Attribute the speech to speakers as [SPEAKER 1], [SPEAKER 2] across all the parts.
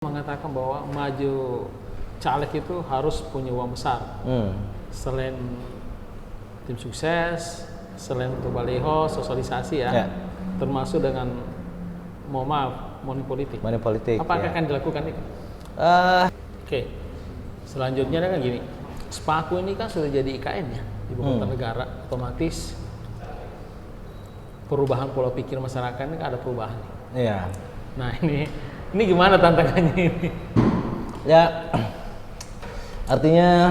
[SPEAKER 1] mengatakan bahwa maju caleg itu harus punya uang besar. Selain tim sukses, selain untuk baliho, sosialisasi ya. Termasuk dengan money politik.
[SPEAKER 2] Money politik.
[SPEAKER 1] Apa akan dilakukan itu? Oke. Selanjutnya kan gini. Spaku ini kan sudah jadi IKN ya, ibu kota negara, otomatis perubahan pola pikir masyarakat ini kan ada perubahan.
[SPEAKER 2] Iya.
[SPEAKER 1] Nah ini gimana tantangannya ini?
[SPEAKER 2] Ya, artinya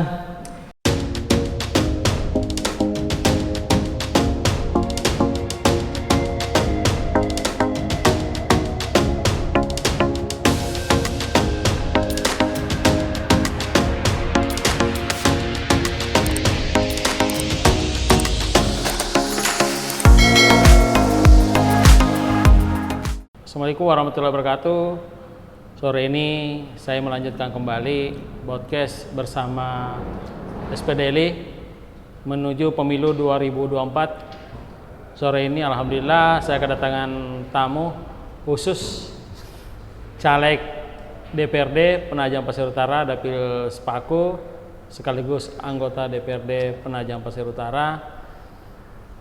[SPEAKER 1] Assalamualaikum warahmatullahi wabarakatuh. Sore ini saya melanjutkan kembali podcast bersama SPDLI menuju pemilu 2024. Sore ini alhamdulillah saya kedatangan tamu khusus caleg DPRD Penajam Pasir Utara Dapil Spaku sekaligus anggota DPRD Penajam Pasir Utara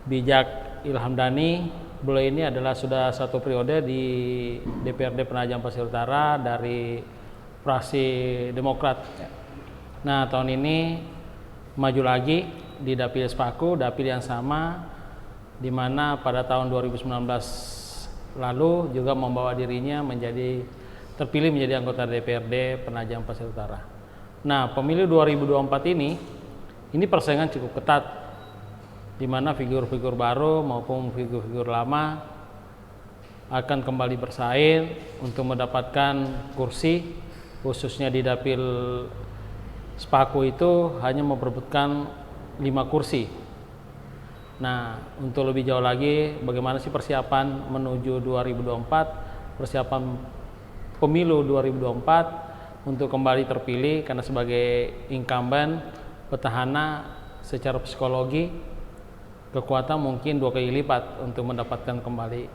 [SPEAKER 1] Bijak Ilhamdani. Beliau ini adalah sudah satu periode di DPRD Penajam Pasir Utara dari fraksi Demokrat. Nah, tahun ini maju lagi di Dapil Spaku, dapil yang sama di mana pada tahun 2019 lalu juga membawa dirinya terpilih menjadi anggota DPRD Penajam Pasir Utara. Nah, pemilu 2024 ini persaingan cukup ketat, di mana figur-figur baru maupun figur-figur lama akan kembali bersaing untuk mendapatkan kursi, khususnya di Dapil Spaku itu hanya memperebutkan 5 kursi. Nah, untuk lebih jauh lagi bagaimana sih persiapan menuju 2024, persiapan pemilu 2024 untuk kembali terpilih karena sebagai incumbent petahana secara psikologi kekuatan mungkin 2 kali lipat untuk mendapatkan kembali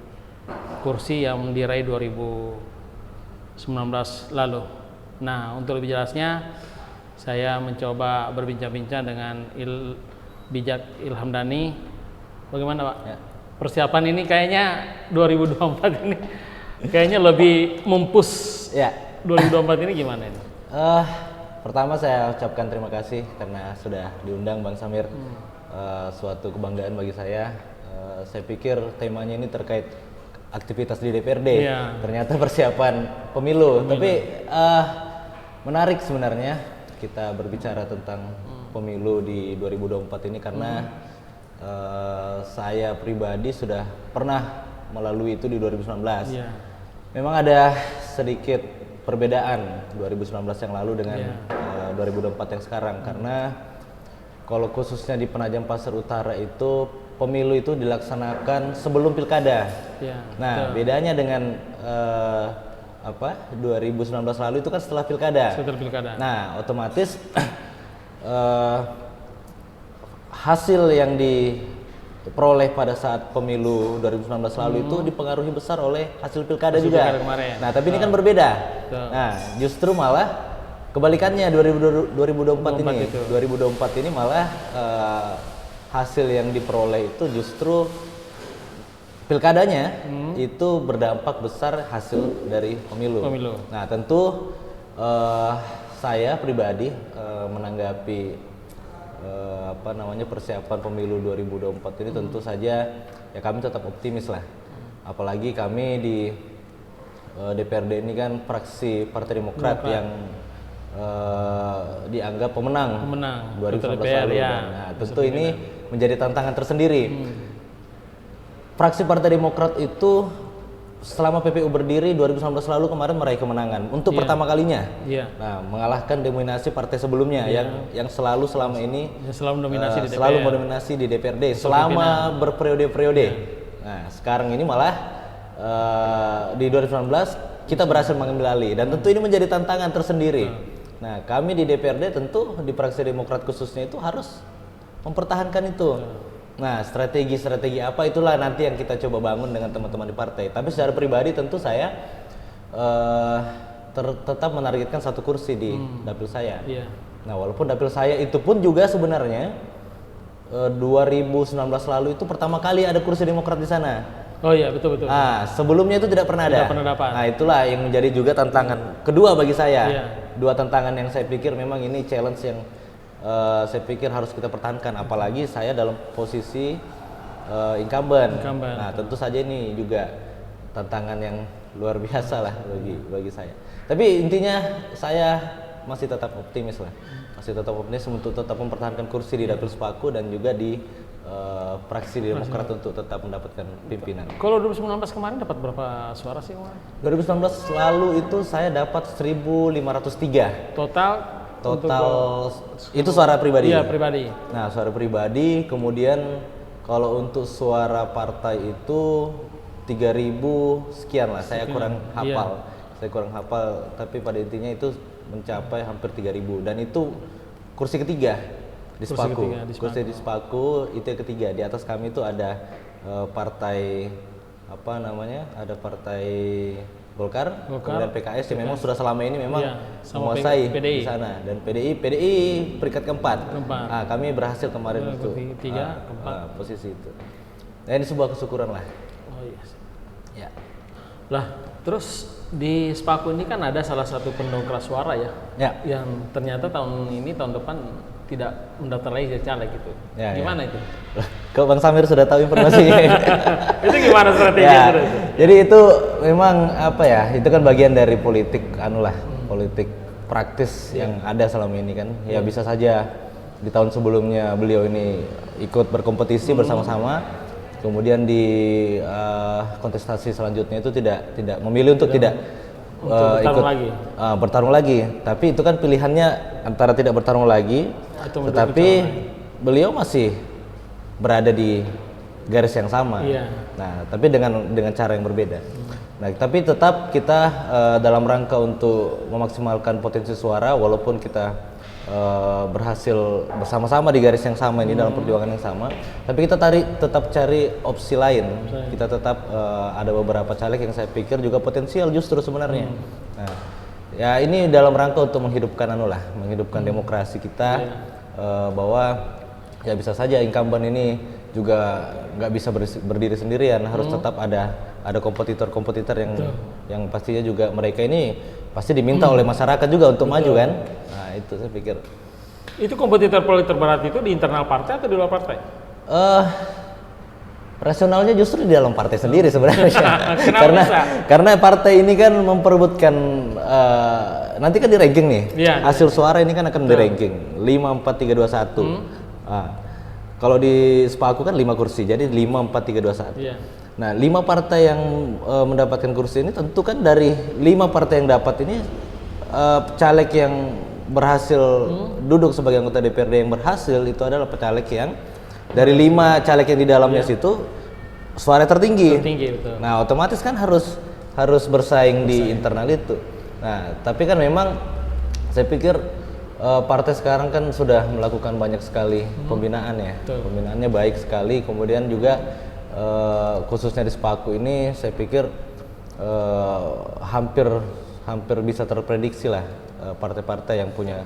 [SPEAKER 1] kursi yang diraih 2019 lalu. Nah, untuk lebih jelasnya saya mencoba berbincang-bincang dengan Bijak Ilhamdani. Bagaimana Pak? Ya. Persiapan ini kayaknya 2024 ini kayaknya lebih mumpus. Ya. 2024 ini gimana ini?
[SPEAKER 2] Pertama saya ucapkan terima kasih karena sudah diundang Bang Samir. Suatu kebanggaan bagi saya. Saya pikir temanya ini terkait aktivitas di DPRD. Ternyata persiapan pemilu. Tapi menarik sebenarnya kita berbicara tentang pemilu di 2024 ini karena saya pribadi sudah pernah melalui itu di 2019. Memang ada sedikit perbedaan 2019 yang lalu dengan 2024 yang sekarang karena kalau khususnya di Penajam Pasir Utara itu pemilu itu dilaksanakan sebelum pilkada. Nah, bedanya dengan 2019 lalu itu kan setelah pilkada. Nah, otomatis hasil yang diperoleh pada saat pemilu 2019 lalu itu dipengaruhi besar oleh hasil pilkada juga. Nah, tapi ini kan berbeda. Nah, justru malah kebalikannya 2024 ini. 2024 ini malah hasil yang diperoleh itu justru pilkadanya itu berdampak besar hasil dari pemilu. Nah, tentu saya pribadi menanggapi persiapan pemilu 2024 ini tentu saja ya kami tetap optimis lah. Apalagi kami di DPRD ini kan fraksi Partai Demokrat yang dianggap pemenang 2019 lalu. Nah, tentu ini menjadi tantangan tersendiri. Fraksi Partai Demokrat itu selama PPU berdiri 2019 lalu kemarin meraih kemenangan untuk pertama kalinya. Nah, mengalahkan dominasi partai sebelumnya yang selalu selama ini selalu mendominasi di DPRD selama berperiode-periode. Nah, sekarang ini malah di 2019 kita berhasil mengambil alih dan tentu ini menjadi tantangan tersendiri. Nah, kami di DPRD tentu di fraksi Demokrat khususnya itu harus mempertahankan itu. Nah, strategi apa itulah nanti yang kita coba bangun dengan teman-teman di partai. Tapi secara pribadi tentu saya tetap menargetkan 1 kursi di dapil saya.
[SPEAKER 1] Iya.
[SPEAKER 2] Nah, walaupun dapil saya itu pun juga sebenarnya 2019 lalu itu pertama kali ada kursi Demokrat di sana.
[SPEAKER 1] Oh iya, betul.
[SPEAKER 2] Nah, sebelumnya itu tidak pernah ada.
[SPEAKER 1] Tidak pernah dapat.
[SPEAKER 2] Nah, itulah yang menjadi juga tantangan kedua bagi saya.
[SPEAKER 1] Iya.
[SPEAKER 2] 2 tantangan yang saya pikir memang ini challenge yang saya pikir harus kita pertahankan, apalagi saya dalam posisi incumbent. Nah, tentu saja ini juga tantangan yang luar biasa lah bagi saya. Tapi intinya saya masih tetap optimis lah. Masih tetap optimis untuk tetap mempertahankan kursi di dapil Sepaku dan juga di fraksi Demokrat untuk tetap mendapatkan pimpinan.
[SPEAKER 1] Kalau 2019 kemarin dapat berapa suara sih kemarin?
[SPEAKER 2] 2019 lalu itu saya dapat 1.503. Total itu suara pribadi.
[SPEAKER 1] Iya, pribadi.
[SPEAKER 2] Nah, suara pribadi, kemudian kalau untuk suara partai itu 3.000 sekian lah. Saya kurang hafal. Saya kurang hafal, tapi pada intinya itu mencapai hampir 3.000 dan itu kursi ketiga di Sepaku. Kursi di Sepaku itu yang ketiga. Di atas kami itu ada partai apa namanya? Ada partai Golkar, kemudian PKS yang memang sudah selama ini memang menguasai di sana, dan PDI peringkat keempat. Nah, kami berhasil kemarin untuk posisi itu. Nah, ini sebuah kesyukuran lah.
[SPEAKER 1] Oh iya.
[SPEAKER 2] Ya.
[SPEAKER 1] Lah, terus di Sepaku ini kan ada salah satu pendongkrak suara ya, yang ternyata tahun depan tidak mendaftar lagi jadi caleg gitu. Gimana itu?
[SPEAKER 2] Kok Bang Samir sudah tahu informasinya?
[SPEAKER 1] Itu gimana strateginya?
[SPEAKER 2] Jadi itu memang apa ya? Itu kan bagian dari politik politik praktis yang ada selama ini kan. Ya bisa saja di tahun sebelumnya beliau ini ikut berkompetisi bersama-sama. Kemudian di kontestasi selanjutnya itu tidak memilih untuk tidak bertarung lagi. Tapi itu kan pilihannya antara tidak bertarung lagi, tetapi beliau masih berada di garis yang sama. Nah, tapi dengan cara yang berbeda. Nah, tapi tetap kita dalam rangka untuk memaksimalkan potensi suara, walaupun kita berhasil bersama-sama di garis yang sama ini dalam perjuangan yang sama, tapi kita tetap cari opsi lain. Kita tetap ada beberapa caleg yang saya pikir juga potensial justru sebenarnya. Nah, ya ini dalam rangka untuk menghidupkan menghidupkan demokrasi kita, bahwa ya bisa saja incumbent ini juga nggak bisa berdiri sendirian, harus tetap ada kompetitor yang pastinya juga mereka ini pasti diminta oleh masyarakat juga untuk maju kan. Nah, itu saya pikir.
[SPEAKER 1] Itu kompetitor politik terberat itu di internal partai atau di luar partai?
[SPEAKER 2] Rasionalnya justru di dalam partai sendiri sebenarnya. karena partai ini kan memperebutkan nanti kan di ranking nih. Hasil suara ini kan akan di ranking 5, 4, 3, 2, 1. Kalau di Sepaku kan 5 kursi, jadi 5, 4, 3, 2, 1. Nah, 5 partai yang mendapatkan kursi ini tentu kan dari 5 partai yang dapat ini caleg yang berhasil duduk sebagai anggota DPRD yang berhasil itu adalah caleg yang dari 5 caleg yang di dalamnya situ suara tertinggi. Betul. Nah, otomatis kan harus bersaing di internal itu. Nah, tapi kan memang saya pikir partai sekarang kan sudah melakukan banyak sekali pembinaan ya. Pembinaannya baik sekali, kemudian juga khususnya di Sepaku ini saya pikir hampir bisa terprediksi lah partai-partai yang punya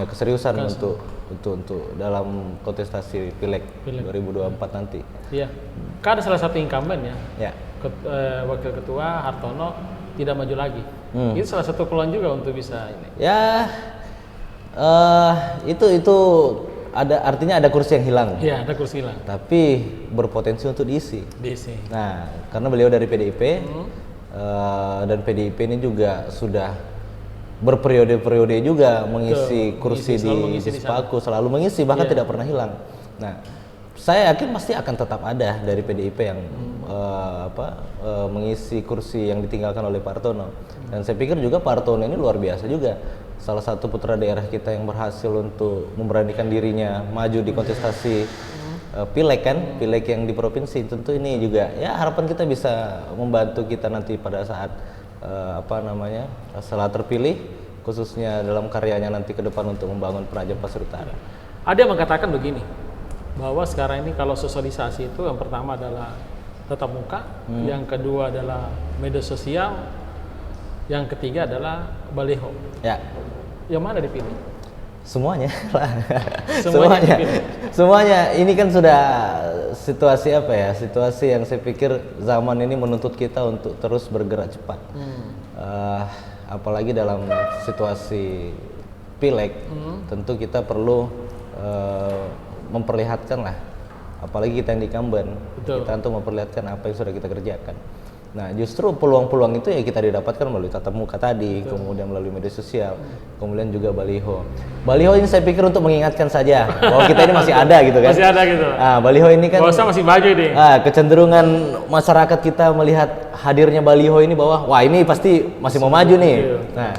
[SPEAKER 2] keseriusan untuk dalam kontestasi Pileg 2024 nanti. Iya.
[SPEAKER 1] Kan ada salah satu incumbent ya. Wakil Ketua Hartono tidak maju lagi. Itu salah satu peluang juga untuk bisa ini.
[SPEAKER 2] Ya, itu artinya ada kursi yang hilang.
[SPEAKER 1] Iya, ada kursi hilang.
[SPEAKER 2] Tapi berpotensi untuk diisi. Nah, karena beliau dari PDIP dan PDIP ini juga sudah berperiode-periode juga mengisi kursi di Sepaku, selalu mengisi, bahkan tidak pernah hilang. Nah, saya yakin pasti akan tetap ada dari PDIP yang mengisi kursi yang ditinggalkan oleh Pak Hartono. Dan saya pikir juga Pak Hartono ini luar biasa juga. Salah satu putra daerah kita yang berhasil untuk memberanikan dirinya maju di kontestasi pileg yang di provinsi. Tentu ini juga ya harapan kita bisa membantu kita nanti pada saat setelah terpilih, khususnya dalam karyanya nanti ke depan untuk membangun Penajam Pasir Utara.
[SPEAKER 1] Ada yang mengatakan begini, bahwa sekarang ini kalau sosialisasi itu yang pertama adalah tatap muka, yang kedua adalah media sosial, Yang ketiga adalah baliho.
[SPEAKER 2] Ya.
[SPEAKER 1] Yang mana dipilih?
[SPEAKER 2] Semuanya lah.
[SPEAKER 1] Semuanya dipilih.
[SPEAKER 2] Semuanya. Ini kan sudah situasi apa ya? Situasi yang saya pikir zaman ini menuntut kita untuk terus bergerak cepat. Apalagi dalam situasi pileg, tentu kita perlu memperlihatkan lah. Apalagi kita yang di incumbent, kita untuk memperlihatkan apa yang sudah kita kerjakan. Nah, justru peluang-peluang itu ya kita didapatkan melalui tatap muka tadi, kemudian melalui media sosial, kemudian juga baliho. Baliho ini saya pikir untuk mengingatkan saja bahwa kita ini masih ada gitu kan.
[SPEAKER 1] Masih ada gitu.
[SPEAKER 2] Baliho ini kan
[SPEAKER 1] masih maju nih.
[SPEAKER 2] Kecenderungan masyarakat kita melihat hadirnya baliho ini bahwa wah ini pasti masih mau maju nih. Nah,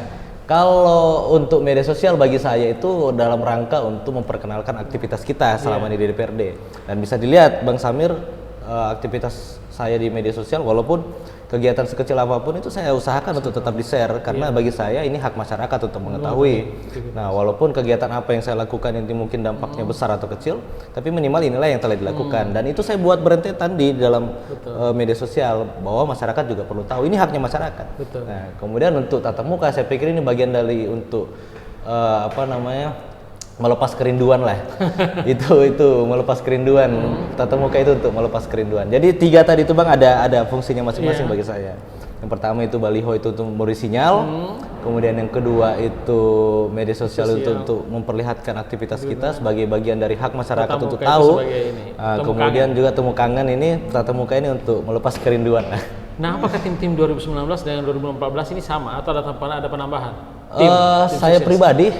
[SPEAKER 2] kalau untuk media sosial bagi saya itu dalam rangka untuk memperkenalkan aktivitas kita selama ini di DPRD. Dan bisa dilihat Bang Samir, aktivitas saya di media sosial walaupun kegiatan sekecil apapun itu saya usahakan untuk tetap di-share karena bagi saya ini hak masyarakat untuk mengetahui. Nah, walaupun kegiatan apa yang saya lakukan ini mungkin dampaknya besar atau kecil, tapi minimal inilah yang telah dilakukan dan itu saya buat berentetan di dalam media sosial bahwa masyarakat juga perlu tahu ini haknya masyarakat. Nah, kemudian untuk tatap muka saya pikir ini bagian dari untuk melepas kerinduan lah. itu melepas kerinduan. Tatap muka itu untuk melepas kerinduan. Jadi 3 tadi itu Bang ada fungsinya masing-masing bagi saya. Yang pertama itu baliho itu untuk memberi sinyal, kemudian yang kedua itu media sosial untuk memperlihatkan aktivitas kita sebagai bagian dari hak masyarakat untuk tahu. Kemudian juga temu kangen ini tatap muka ini untuk melepas kerinduan.
[SPEAKER 1] Nah, apakah tim-tim 2019 dengan 2014 ini sama atau ada penambahan?
[SPEAKER 2] Saya pribadi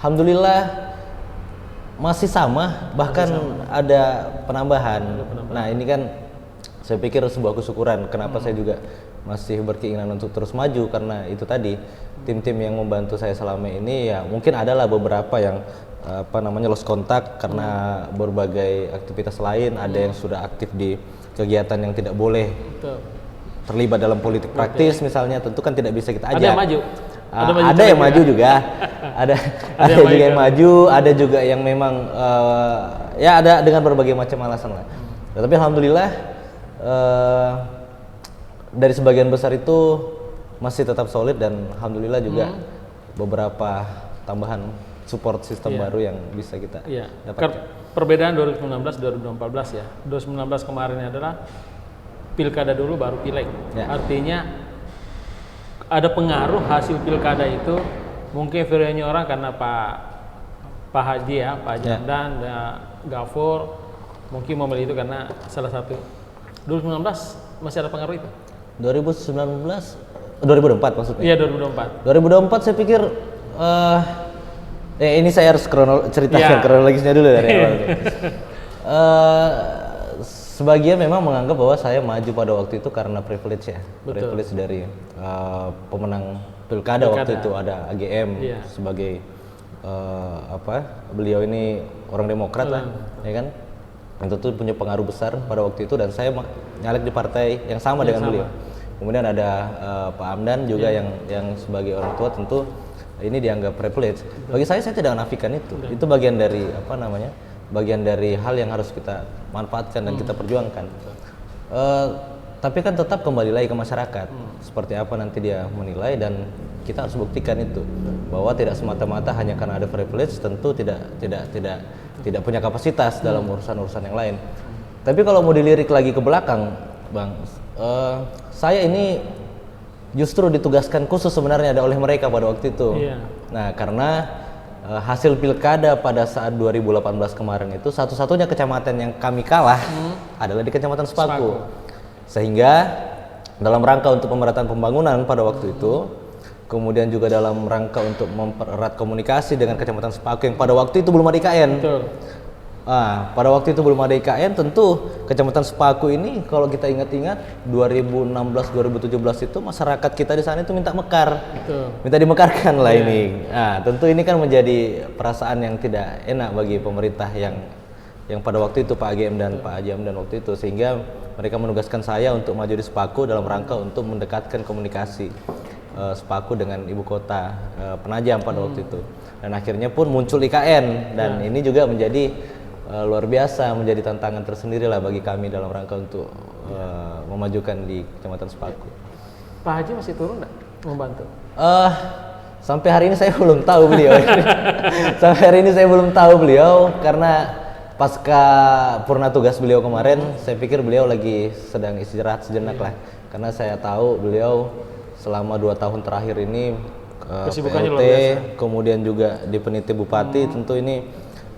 [SPEAKER 2] alhamdulillah masih sama, bahkan ada penambahan. Nah, ini kan saya pikir sebuah kesyukuran kenapa saya juga masih berkeinginan untuk terus maju karena itu tadi tim-tim yang membantu saya selama ini ya mungkin adalah beberapa yang lost kontak karena berbagai aktivitas lain, ada yang sudah aktif di kegiatan yang tidak boleh terlibat dalam politik praktis misalnya, tentu kan tidak bisa kita ajak.
[SPEAKER 1] Ada yang maju.
[SPEAKER 2] Ada yang maju juga, ada juga yang maju, ada juga yang memang ya ada dengan berbagai macam alasan lah. Tapi alhamdulillah dari sebagian besar itu masih tetap solid dan alhamdulillah juga beberapa tambahan support sistem baru yang bisa kita dapatkan.
[SPEAKER 1] Perbedaan 2019-2014 ya. 2019 kemarin adalah pilkada dulu baru pileg. Artinya ada pengaruh hasil pilkada itu mungkin viralnya orang karena Pak Haji ya, Pak Jamdan, Gafur mungkin memilih itu karena salah satu. 2019 masih ada pengaruh itu?
[SPEAKER 2] 2004 maksudnya?
[SPEAKER 1] Iya 2024.
[SPEAKER 2] 2024 saya pikir ini saya harus ceritakan kronologisnya dulu dari awal. Sebagian memang menganggap bahwa saya maju pada waktu itu karena privilege ya. Privilege dari pemenang pilkada waktu itu ada AGM sebagai beliau ini orang Demokrat lah, ya kan? Yang tentu punya pengaruh besar pada waktu itu dan saya nyalek di partai yang sama dengan beliau. Kemudian ada Pak Hamdan juga yang sebagai orang tua tentu ini dianggap privilege. Bagi saya tidak menafikan itu. Itu bagian dari bagian dari hal yang harus kita manfaatkan dan kita perjuangkan. Tapi kan tetap kembali lagi ke masyarakat. Seperti apa nanti dia menilai dan kita harus buktikan itu bahwa tidak semata-mata hanya karena ada privilege tentu tidak punya kapasitas dalam urusan-urusan yang lain. Tapi kalau mau dilirik lagi ke belakang, Bang, saya ini justru ditugaskan khusus sebenarnya oleh mereka pada waktu itu. Nah, karena hasil pilkada pada saat 2018 kemarin itu satu-satunya kecamatan yang kami kalah adalah di Kecamatan Sepaku. Sehingga dalam rangka untuk pemerataan pembangunan pada waktu itu, kemudian juga dalam rangka untuk mempererat komunikasi dengan Kecamatan Sepaku yang pada waktu itu belum ada IKN. Pada waktu itu belum ada IKN, tentu Kecamatan Sepaku ini kalau kita ingat-ingat 2016-2017 itu masyarakat kita di sana itu minta mekar, minta dimekarkan lah ini. Nah, tentu ini kan menjadi perasaan yang tidak enak bagi pemerintah yang pada waktu itu Pak AGM dan Pak Haji Hamdan waktu itu, sehingga mereka menugaskan saya untuk maju di Sepaku dalam rangka untuk mendekatkan komunikasi Sepaku dengan ibu kota Penajam pada waktu itu. Dan akhirnya pun muncul IKN dan ini juga menjadi luar biasa, menjadi tantangan tersendiri lah bagi kami dalam rangka untuk memajukan di Kecamatan Sepaku.
[SPEAKER 1] Pak Haji masih turun nggak? membantu?
[SPEAKER 2] Sampai hari ini saya belum tahu beliau. Sampai hari ini saya belum tahu beliau karena pasca purna tugas beliau kemarin, saya pikir beliau lagi sedang istirahat sejenak lah. Karena saya tahu beliau selama 2 tahun terakhir ini PLT, kemudian juga di peniti bupati. Tentu ini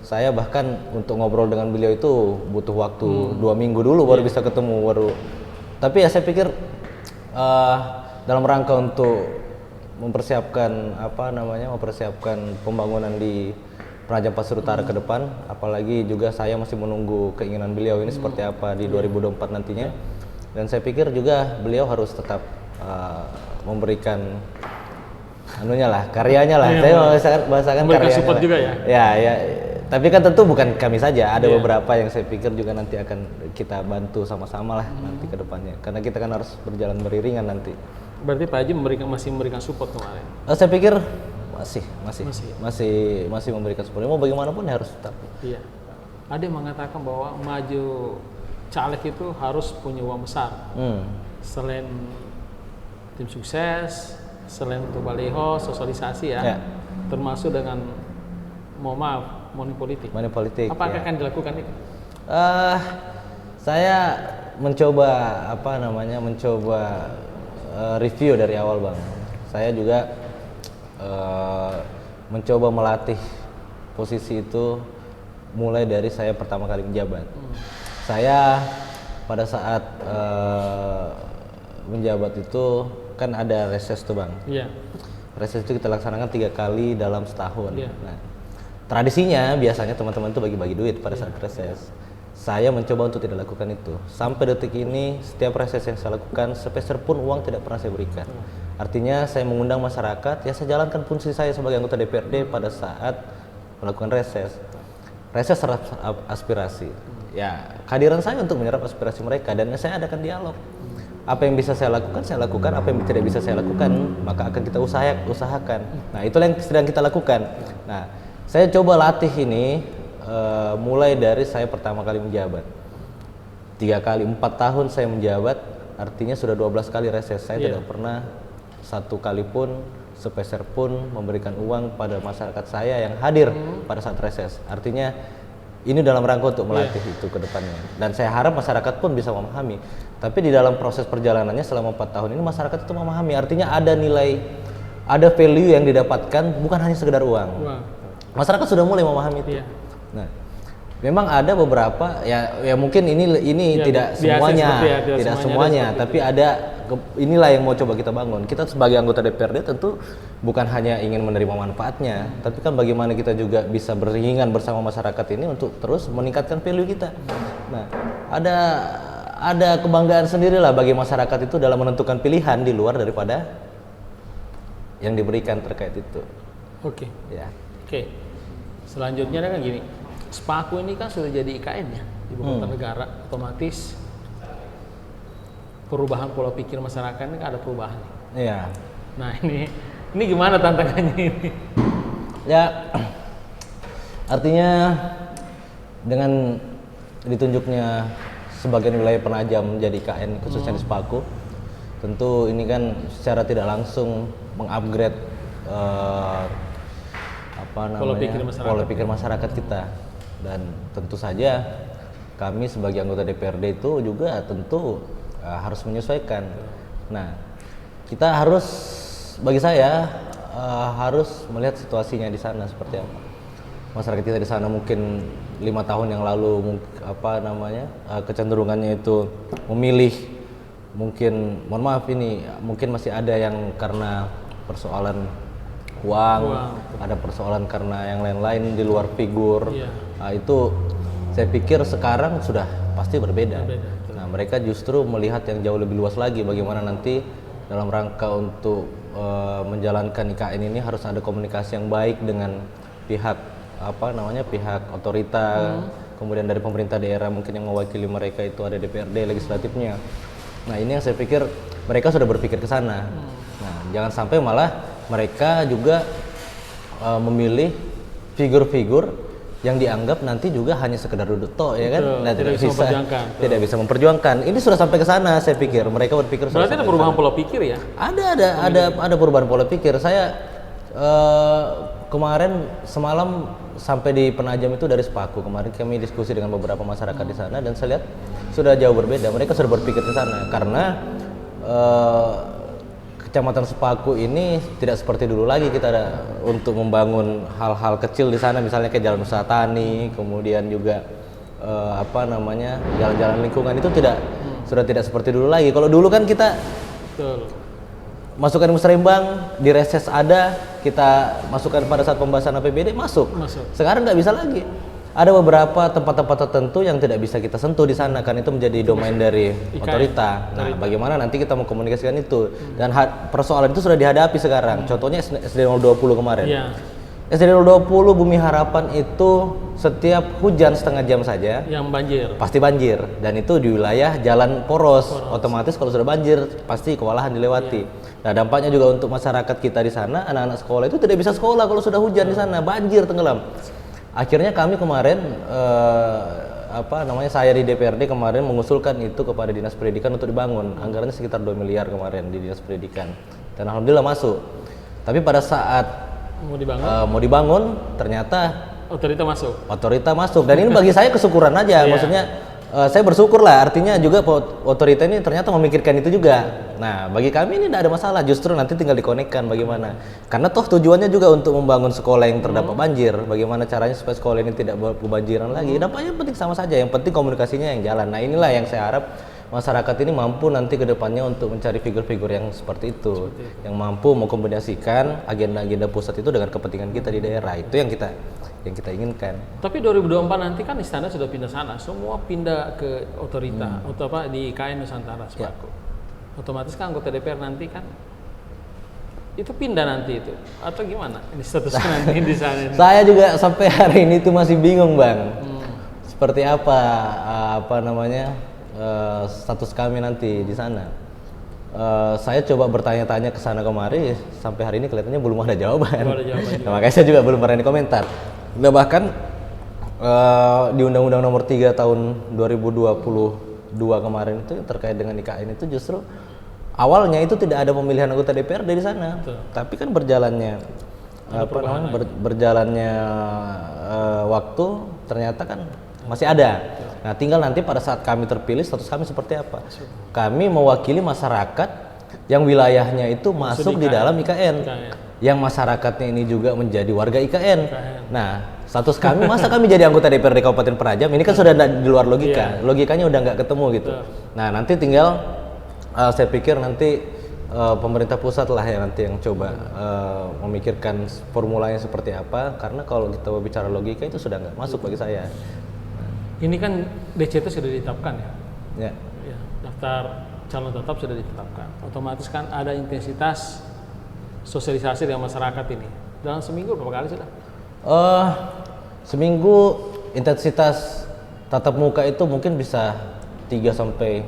[SPEAKER 2] saya bahkan untuk ngobrol dengan beliau itu butuh waktu 2 minggu dulu baru bisa ketemu baru. Tapi ya saya pikir dalam rangka untuk mempersiapkan pembangunan di Penajam Pasir Utara ke depan, apalagi juga saya masih menunggu keinginan beliau ini seperti apa di 2024 nantinya. Dan saya pikir juga beliau harus tetap memberikan karyanya lah. Saya bahasakan karyanya
[SPEAKER 1] support juga ya.
[SPEAKER 2] Ya, tapi kan tentu bukan kami saja, ada beberapa yang saya pikir juga nanti akan kita bantu sama-sama lah nanti ke depannya. Karena kita kan harus berjalan beriringan nanti.
[SPEAKER 1] Berarti Pak Haji masih memberikan support kemarin?
[SPEAKER 2] Saya pikir masih memberikan support. Mau bagaimanapun ya harus tetap.
[SPEAKER 1] Iya. Ada yang mengatakan bahwa maju caleg itu harus punya uang besar. Selain tim sukses, selain untuk baliho, sosialisasi ya. Termasuk dengan money politik. Apakah akan dilakukan itu?
[SPEAKER 2] Saya mencoba review dari awal Bang. Saya juga mencoba melatih posisi itu mulai dari saya pertama kali menjabat. Saya pada saat menjabat itu kan ada reses tuh Bang. Iya. Reses itu kita laksanakan 3 kali dalam setahun. Nah, tradisinya biasanya teman-teman itu bagi-bagi duit pada saat reses. Saya mencoba untuk tidak lakukan itu. Sampai detik ini, setiap reses yang saya lakukan, sepeser pun uang tidak pernah saya berikan. Artinya saya mengundang masyarakat, ya saya jalankan fungsi saya sebagai anggota DPRD pada saat melakukan reses. Reses serap aspirasi. Ya, kehadiran saya untuk menyerap aspirasi mereka dan saya adakan dialog. Apa yang bisa saya lakukan, apa yang tidak bisa saya lakukan, maka akan kita usahakan. Nah, itulah yang sedang kita lakukan. Nah, saya coba latih ini mulai dari saya pertama kali menjabat 4 tahun saya menjabat, artinya sudah 12 kali reses. Saya tidak pernah 1 kali pun sepeser pun memberikan uang pada masyarakat saya yang hadir pada saat reses. Artinya ini dalam rangka untuk melatih itu ke depannya, dan saya harap masyarakat pun bisa memahami. Tapi di dalam proses perjalanannya selama 4 tahun ini masyarakat itu memahami, artinya ada nilai, ada value yang didapatkan, bukan hanya sekedar uang. Masyarakat sudah mulai memahami itu. Nah, memang ada beberapa ya mungkin ini tidak semuanya, tapi ada inilah yang mau coba kita bangun. Kita sebagai anggota DPRD tentu bukan hanya ingin menerima manfaatnya, tapi kan bagaimana kita juga bisa beriringan bersama masyarakat ini untuk terus meningkatkan value kita. Nah, ada kebanggaan sendirilah bagi masyarakat itu dalam menentukan pilihan di luar daripada yang diberikan terkait itu.
[SPEAKER 1] Oke. Selanjutnya kan gini. Spaku ini kan sudah jadi IKN ya, ibu kota negara, otomatis perubahan pola pikir masyarakat ini kan ada perubahan.
[SPEAKER 2] Iya.
[SPEAKER 1] Nah ini gimana tantangannya ini?
[SPEAKER 2] Ya, artinya dengan ditunjuknya sebagian wilayah Penajam menjadi IKN khususnya di Spaku, tentu ini kan secara tidak langsung mengupgrade pola pikir masyarakat kita. Dan tentu saja kami sebagai anggota DPRD itu juga tentu harus menyesuaikan. Nah, kita harus, bagi saya harus melihat situasinya di sana seperti apa. Masyarakat kita di sana mungkin 5 tahun yang lalu kecenderungannya itu memilih, mungkin mohon maaf ini mungkin masih ada yang karena persoalan uang, ada persoalan karena yang lain-lain di luar figur. Nah, itu saya pikir sekarang sudah pasti berbeda. Nah, mereka justru melihat yang jauh lebih luas lagi, bagaimana nanti dalam rangka untuk menjalankan IKN ini harus ada komunikasi yang baik dengan pihak pihak otorita, kemudian dari pemerintah daerah mungkin yang mewakili mereka itu ada DPRD legislatifnya. Nah, ini yang saya pikir mereka sudah berpikir ke sana. Nah, jangan sampai malah mereka juga memilih figur-figur yang dianggap nanti juga hanya sekedar duduk toh, ya kan?
[SPEAKER 1] Betul,
[SPEAKER 2] Nah,
[SPEAKER 1] tidak bisa memperjuangkan.
[SPEAKER 2] tidak bisa memperjuangkan. Ini sudah sampai ke sana, saya pikir. Mereka berpikir sudah
[SPEAKER 1] Berarti ada
[SPEAKER 2] sampai
[SPEAKER 1] perubahan
[SPEAKER 2] ke sana.
[SPEAKER 1] pola pikir ya?
[SPEAKER 2] Ada perubahan pola pikir. Saya kemarin semalam sampai di Penajam itu dari Sepaku. Kemarin kami diskusi dengan beberapa masyarakat di sana dan saya lihat sudah jauh berbeda. Mereka sudah berpikir ke sana karena Kecamatan Sepaku ini tidak seperti dulu lagi kita ada untuk membangun hal-hal kecil di sana, misalnya kayak jalan usaha tani, kemudian juga jalan-jalan lingkungan itu sudah tidak seperti dulu lagi. Kalau dulu kan kita
[SPEAKER 1] Betul.
[SPEAKER 2] masukkan musrembang, di reses ada, kita masukkan pada saat pembahasan APBD masuk. Sekarang nggak bisa lagi. Ada beberapa tempat-tempat tertentu yang tidak bisa kita sentuh di sana, kan itu menjadi domain dari otorita. Nah, bagaimana nanti kita mau komunikasikan itu? Dan persoalan itu sudah dihadapi sekarang. Contohnya SD 020 kemarin.
[SPEAKER 1] Iya.
[SPEAKER 2] SD 020 Bumi Harapan itu setiap hujan setengah jam saja
[SPEAKER 1] Yang banjir.
[SPEAKER 2] pasti banjir, dan itu di wilayah jalan poros. Otomatis kalau sudah banjir pasti kewalahan dilewati. Nah, dampaknya juga untuk masyarakat kita di sana, anak-anak sekolah itu tidak bisa sekolah kalau sudah hujan di sana, banjir tenggelam. Akhirnya kami kemarin saya di DPRD kemarin mengusulkan itu kepada Dinas Pendidikan untuk dibangun. Anggarannya sekitar 2 miliar kemarin di Dinas Pendidikan. Dan alhamdulillah masuk. Tapi pada saat mau dibangun ternyata otorita masuk. Dan ini bagi saya kesyukuran aja. Maksudnya saya bersyukur lah, artinya juga otorita ini ternyata memikirkan itu juga. Nah, bagi kami ini tidak ada masalah, justru nanti tinggal dikonekkan bagaimana. Karena toh tujuannya juga untuk membangun sekolah yang terdampak banjir. Bagaimana caranya supaya sekolah ini tidak kebanjiran lagi. Dampaknya penting sama saja, yang penting komunikasinya yang jalan. Nah, inilah yang saya harap masyarakat ini mampu nanti ke depannya untuk mencari figur-figur yang seperti itu. Yang mampu mengkombinasikan agenda-agenda pusat itu dengan kepentingan kita di daerah. Itu yang kita inginkan.
[SPEAKER 1] Tapi 2024 nanti kan istana sudah pindah sana, semua pindah ke otorita atau di IKN Nusantara Sepaku. Otomatis kan anggota DPR nanti kan itu pindah nanti itu atau gimana? Ini statusnya nanti di sana.
[SPEAKER 2] Saya juga sampai hari ini tuh masih bingung, Bang. Seperti apa status kami nanti di sana. Saya coba bertanya-tanya ke sana kemari, sampai hari ini kelihatannya belum ada jawaban. Nah, makanya saya juga belum berani komentar. Nah, bahkan di Undang-Undang Nomor 3 Tahun 2022 kemarin itu terkait dengan IKN itu justru awalnya itu tidak ada pemilihan anggota DPR dari sana. Betul. Tapi kan berjalannya waktu ternyata kan masih ada. Betul. Nah, tinggal nanti pada saat kami terpilih status kami seperti apa. Kami mewakili masyarakat yang wilayahnya itu masuk di dalam IKN. Yang masyarakatnya ini juga menjadi warga IKN. Nah, status kami masa kami jadi anggota DPRD Kabupaten Penajam ini kan sudah di luar logika. Logikanya udah nggak ketemu gitu. Nah, nanti tinggal saya pikir nanti pemerintah pusat lah yang coba memikirkan formulanya seperti apa, karena kalau kita bicara logika itu sudah nggak masuk bagi saya.
[SPEAKER 1] Ini kan DCT sudah ditetapkan ya.
[SPEAKER 2] Ya.
[SPEAKER 1] Daftar calon tetap sudah ditetapkan. Otomatis kan ada intensitas sosialisasi dengan masyarakat ini. Dalam seminggu berapa kali sudah?
[SPEAKER 2] Seminggu intensitas tatap muka itu mungkin bisa 3 sampai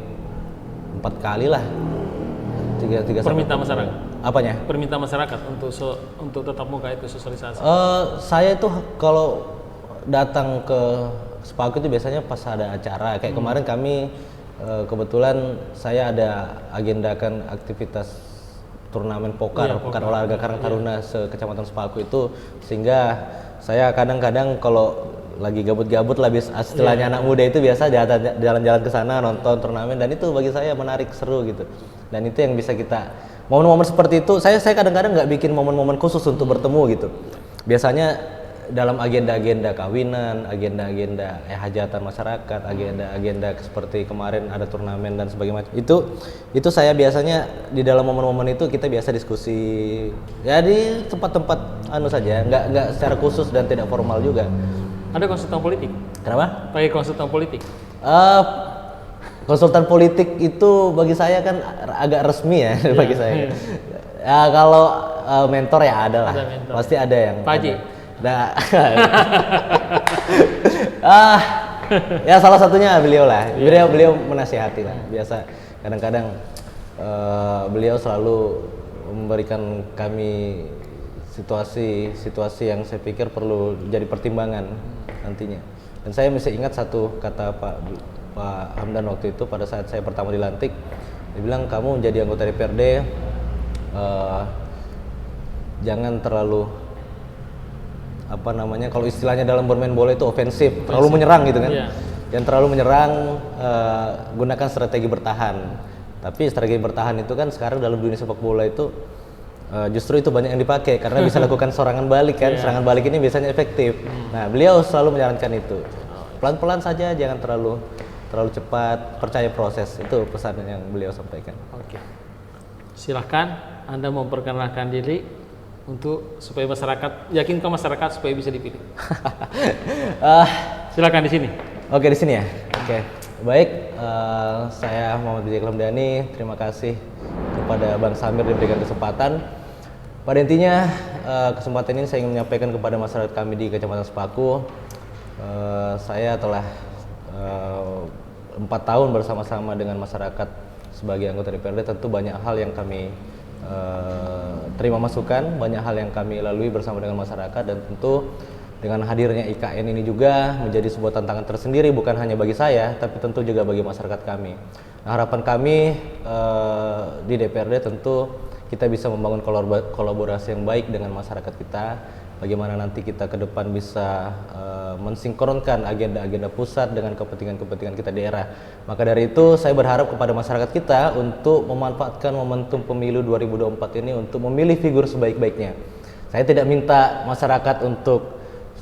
[SPEAKER 2] 4 kali lah. 3
[SPEAKER 1] permintaan masyarakat.
[SPEAKER 2] Apanya?
[SPEAKER 1] Permintaan masyarakat untuk tatap muka itu sosialisasi.
[SPEAKER 2] Saya itu kalau datang ke Sepaku itu biasanya pas ada acara. Kayak kemarin kami kebetulan saya ada agendakan aktivitas turnamen poker olahraga Karang Taruna se-Kecamatan Sepaku itu, sehingga saya kadang-kadang kalau lagi gabut-gabut lah istilahnya anak muda itu biasa jalan-jalan ke sana nonton turnamen, dan itu bagi saya menarik, seru gitu. Dan itu yang bisa kita momen-momen seperti itu saya kadang-kadang nggak bikin momen-momen khusus untuk bertemu gitu. Biasanya dalam agenda-agenda kawinan, agenda-agenda hajatan masyarakat, agenda-agenda seperti kemarin ada turnamen dan sebagainya. Itu saya biasanya di dalam momen-momen itu kita biasa diskusi ya di tempat-tempat saja, nggak secara khusus dan tidak formal juga.
[SPEAKER 1] Ada konsultan politik?
[SPEAKER 2] Kenapa?
[SPEAKER 1] Pakai konsultan politik?
[SPEAKER 2] Konsultan politik itu bagi saya kan agak resmi ya bagi saya. Ya kalau mentor ya ada lah, pasti ada yang.
[SPEAKER 1] Pak Haji?
[SPEAKER 2] Nah, ya salah satunya beliau lah. Beliau menasihati lah. Biasa kadang-kadang beliau selalu memberikan kami situasi yang saya pikir perlu jadi pertimbangan. nantinya. Dan saya masih ingat satu kata Pak Hamdan waktu itu pada saat saya pertama dilantik, dia bilang kamu menjadi anggota DPRD jangan terlalu kalau istilahnya dalam bermain bola itu ofensif, terlalu menyerang gitu kan. Jangan terlalu menyerang, gunakan strategi bertahan. Tapi strategi bertahan itu kan sekarang dalam dunia sepak bola itu justru itu banyak yang dipakai karena bisa lakukan serangan balik kan. Serangan balik ini biasanya efektif. Nah, beliau selalu menyarankan itu. Pelan-pelan saja, jangan terlalu cepat, percaya proses. Itu pesan yang beliau sampaikan.
[SPEAKER 1] Oke. Silahkan Anda memperkenalkan diri untuk supaya masyarakat yakinkan masyarakat supaya bisa dipilih. Silakan di sini.
[SPEAKER 2] Oke, di sini ya. Oke. Baik, saya Muhammad Wijaya Lamdani. Terima kasih kepada Bang Samir diberikan kesempatan. Pada intinya, kesempatan ini saya ingin menyampaikan kepada masyarakat kami di Kecamatan Sepaku. Saya telah 4 tahun bersama-sama dengan masyarakat sebagai anggota DPRD. Tentu banyak hal yang kami terima masukan, banyak hal yang kami lalui bersama dengan masyarakat, dan tentu dengan hadirnya IKN ini juga menjadi sebuah tantangan tersendiri bukan hanya bagi saya, tapi tentu juga bagi masyarakat kami. Nah, harapan kami di DPRD tentu kita bisa membangun kolaborasi yang baik dengan masyarakat kita. Bagaimana nanti kita ke depan bisa mensinkronkan agenda-agenda pusat dengan kepentingan-kepentingan kita daerah. Maka dari itu saya berharap kepada masyarakat kita untuk memanfaatkan momentum pemilu 2024 ini untuk memilih figur sebaik-baiknya. Saya tidak minta masyarakat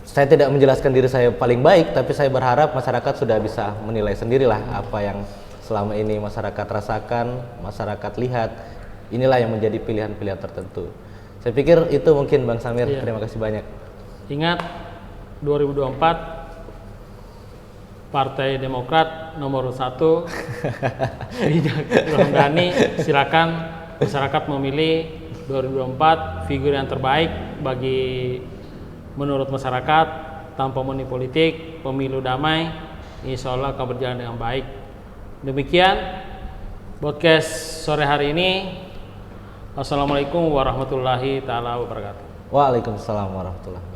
[SPEAKER 2] saya tidak menjelaskan diri saya paling baik, tapi saya berharap masyarakat sudah bisa menilai sendirilah apa yang selama ini masyarakat rasakan, masyarakat lihat. Inilah yang menjadi pilihan-pilihan tertentu. Saya pikir itu mungkin Bang Samir. Terima kasih banyak.
[SPEAKER 1] Ingat 2024 Partai Demokrat nomor 1 Lamdani. Silakan masyarakat memilih 2024 figur yang terbaik bagi menurut masyarakat tanpa money politik, pemilu damai, insya Allah akan berjalan dengan baik. Demikian podcast sore hari ini. Assalamualaikum warahmatullahi taala wabarakatuh.
[SPEAKER 2] Waalaikumsalam warahmatullahi wabarakatuh.